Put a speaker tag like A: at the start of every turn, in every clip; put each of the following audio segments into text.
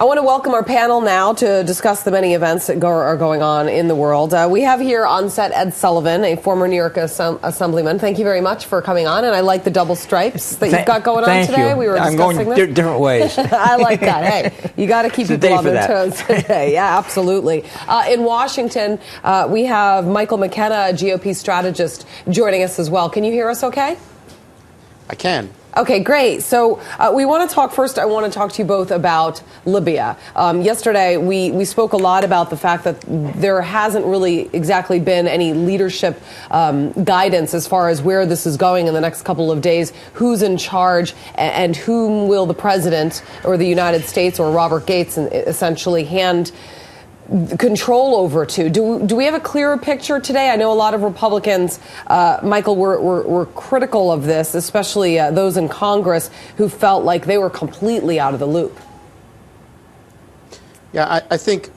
A: I want to welcome our panel now to discuss the many events that are going on in the world. We have here on set Ed Sullivan, a former New York Assemblyman. Thank you very much for coming on, and I like the double stripes that you've got going on today. We were discussing
B: going different ways.
A: I like that. Hey, you got to keep people on their toes today. Yeah, absolutely. In Washington, we have Michael McKenna, a GOP strategist, joining us as well. Can you hear us okay?
C: I can.
A: Okay, great. So we want to talk first. I want to talk to you both about Libya. Yesterday, we spoke a lot about the fact that there hasn't really exactly been any leadership guidance as far as where this is going in the next couple of days, who's in charge, and whom will the president or the United States or Robert Gates essentially hand control over to. Do we have a clearer picture today? I know a lot of Republicans, Michael, were critical of this, especially those in Congress who felt like they were completely out of the loop.
C: Yeah, I think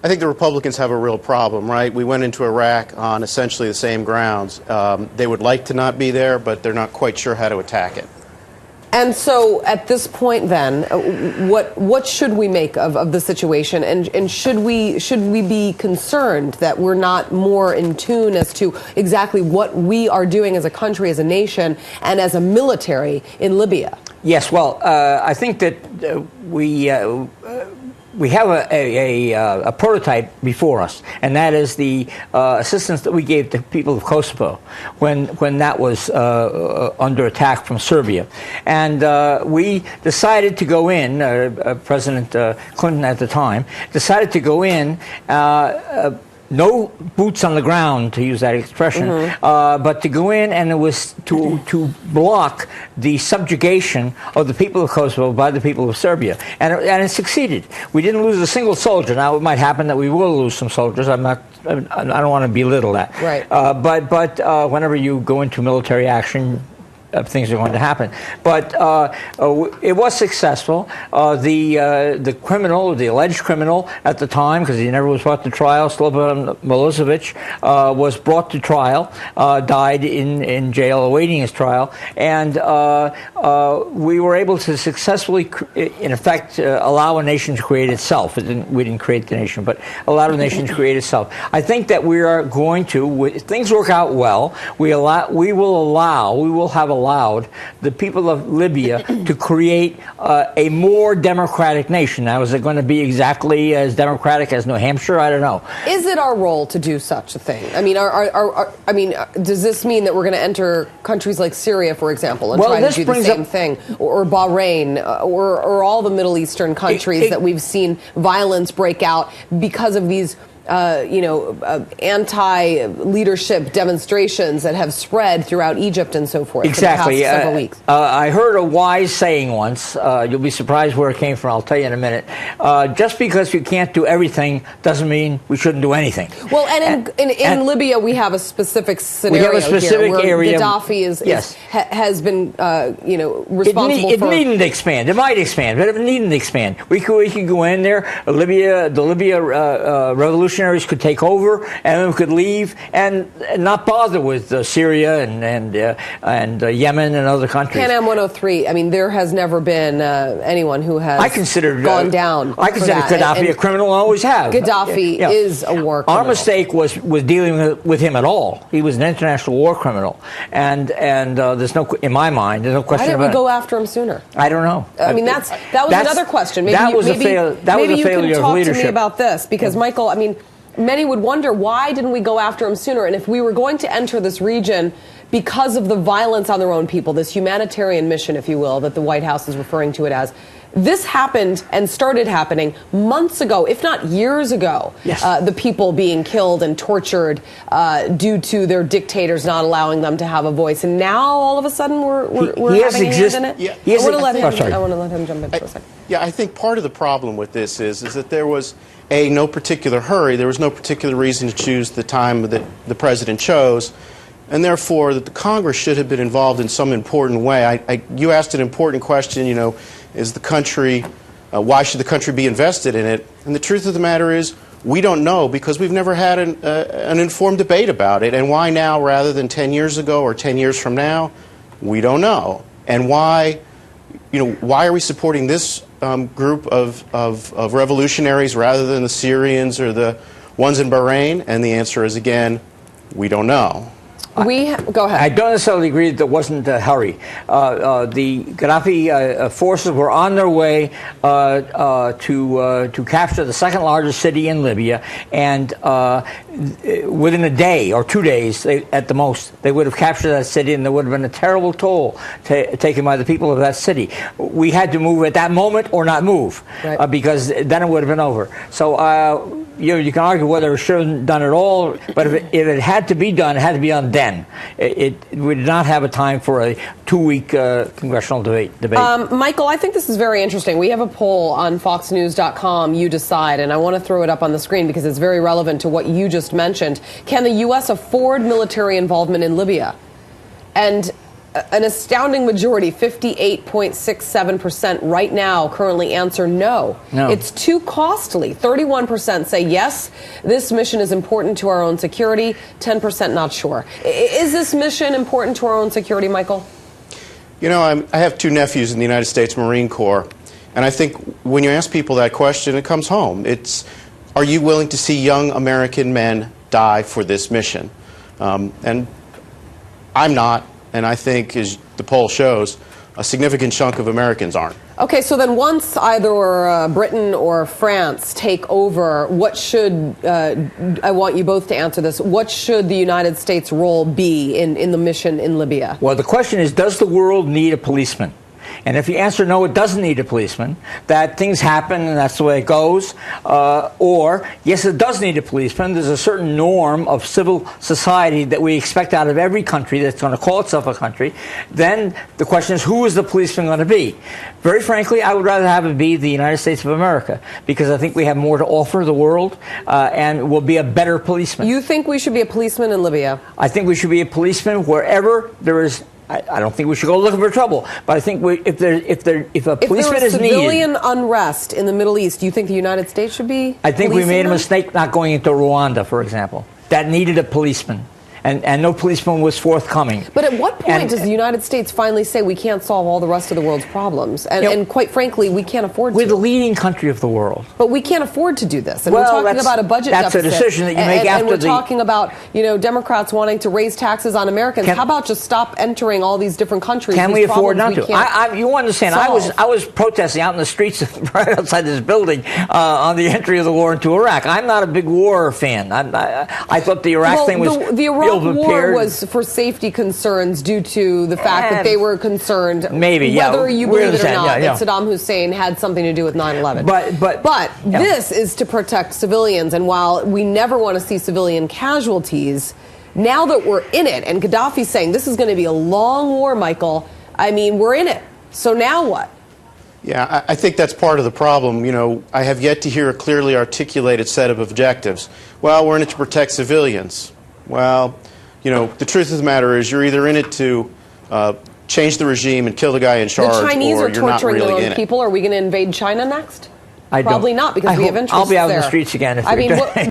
C: the Republicans have a real problem, right? We went into Iraq on essentially the same grounds. They would like to not be there, but they're not quite sure how to attack it.
A: And so at this point then, what should we make of the situation? And should we be concerned that we're not more in tune as to exactly what we are doing as a country, as a nation, and as a military in Libya?
B: Yes, well, I think that we have a prototype before us, and that is the assistance that we gave to people of Kosovo when that was under attack from Serbia. And we decided to go in, President Clinton at the time, decided to go in, no boots on the ground, to use that expression, but to go in, and it was to block the subjugation of the people of Kosovo by the people of Serbia, and it succeeded. We didn't lose a single soldier. Now it might happen that we will lose some soldiers. I don't want to belittle that. Right. But whenever you go into military action, things are going to happen. But it was successful. The criminal, the alleged criminal at the time, because he never was brought to trial, Slobodan Milosevic, was brought to trial, died in jail awaiting his trial, and we were able to successfully, in effect, allow a nation to create itself. We didn't create the nation, but allow the nation to create itself. I think that we are going to, if things work out well, we will have allowed the people of Libya to create a more democratic nation. Now, is it going to be exactly as democratic as New Hampshire? I don't know.
A: Is it our role to do such a thing? I mean, does this mean that we're going to enter countries like Syria, for example, and try to do the same thing, or Bahrain, or all the Middle Eastern countries that we've seen violence break out because of these anti-leadership demonstrations that have spread throughout Egypt and so forth
B: exactly.
A: for the past several weeks?
B: I heard a wise saying once, you'll be surprised where it came from, I'll tell you in a minute. Just because you can't do everything doesn't mean we shouldn't do anything.
A: Well, and in Libya, we have a specific scenario
B: we have a specific
A: here where
B: area.
A: Gaddafi has been, responsible
B: it
A: for...
B: It needn't expand. It might expand, but it needn't expand. We could go in there, the Libya revolution could take over, and then we could leave and not bother with Syria and Yemen and other countries.
A: Pan Am 103. I mean, there has never been anyone who has gone down.
B: I consider Gaddafi a criminal. Always have.
A: Gaddafi is a war criminal.
B: Our mistake was dealing with him at all. He was an international war criminal, and there's no, in my mind, there's no question.
A: Why didn't
B: we
A: go after him sooner?
B: I don't know.
A: I mean, that was another question. Maybe
B: that was a failure of leadership.
A: Maybe you can talk to me about this, because Michael, I mean, many would wonder, why didn't we go after him sooner? And if we were going to enter this region because of the violence on their own people, this humanitarian mission, if you will, that the White House is referring to it as, this happened and started happening months ago, if not years ago. Yes. The people being killed and tortured due to their dictators not allowing them to have a voice. And now, all of a sudden, we're having a hand in it?
C: Yeah.
A: I want to let him jump in for a second.
C: Yeah, I think part of the problem with this is that there was, no particular hurry. There was no particular reason to choose the time that the president chose, and therefore that the Congress should have been involved in some important way. You asked an important question, is the country, why should the country be invested in it? And the truth of the matter is, we don't know, because we've never had an informed debate about it. And why now rather than 10 years ago or 10 years from now? We don't know. And why are we supporting this group of revolutionaries rather than the Syrians or the ones in Bahrain? And the answer is, again, we don't know.
A: Go ahead.
B: I don't necessarily agree that there wasn't a hurry. The Gaddafi forces were on their way to capture the second largest city in Libya, and within a day or 2 days, at the most, they would have captured that city, and there would have been a terrible toll taken by the people of that city. We had to move at that moment or not move, right, because then it would have been over. So you can argue whether it should have done it all, but if it had to be done, it had to be done then. We did not have a time for a 2-week congressional debate.
A: Michael, I think this is very interesting. We have a poll on foxnews.com, You Decide, and I want to throw it up on the screen because it's very relevant to what you just mentioned. Can the U.S. afford military involvement in Libya? And an astounding majority, 58.67% right now, currently answer no. It's too costly. 31% say yes, this mission is important to our own security. 10% not sure. Is this mission important to our own security, Michael?
C: You know, I have 2 nephews in the United States Marine Corps, and I think when you ask people that question, it comes home. It's, are you willing to see young American men die for this mission? And I'm not. And I think, as the poll shows, a significant chunk of Americans aren't.
A: Okay, so then once either Britain or France take over, what should, I want you both to answer this, what should the United States' role be in the mission in Libya?
B: Well, the question is, does the world need a policeman? And if you answer no, it doesn't need a policeman, that things happen and that's the way it goes, or yes, it does need a policeman, there's a certain norm of civil society that we expect out of every country that's going to call itself a country, then the question is, who is the policeman going to be? Very frankly, I would rather have it be the United States of America, because I think we have more to offer the world, and will be a better policeman.
A: You think we should be a policeman in Libya?
B: I think we should be a policeman wherever there is. I don't think we should go looking for trouble, but I think if a policeman is needed,
A: civilian unrest in the Middle East, do you think the United States should be?
B: I think we made a mistake not going into Rwanda, for example. That needed a policeman. And no policeman was forthcoming.
A: But at what point does the United States finally say we can't solve all the rest of the world's problems? And quite frankly, we can't afford to.
B: We're the leading country of the world.
A: But we can't afford to do this. And we're talking about a budget deficit.
B: That's a decision that you make after
A: and we're talking about, Democrats wanting to raise taxes on Americans. How about just stop entering all these different countries?
B: Can we afford not to? You understand, I was protesting out in the streets right outside this building on the entry of the war into Iraq. I'm not a big war fan. I thought the Iraq thing was
A: The war was for safety concerns due to the fact that they were concerned, whether you believe it or not, that Saddam Hussein had something to do with 9/11. But this is to protect civilians, and while we never want to see civilian casualties, now that we're in it, and Gaddafi's saying this is going to be a long war, Michael, I mean, we're in it. So now what?
C: Yeah, I think that's part of the problem. I have yet to hear a clearly articulated set of objectives. Well, we're in it to protect civilians. Well, the truth of the matter is you're either in it to change the regime and kill the guy in charge,
A: or you're not really in it. The Chinese are torturing their own people. Are we going to invade China next? Probably not, because we have interests there.
B: I'll be out in the streets again if you're doing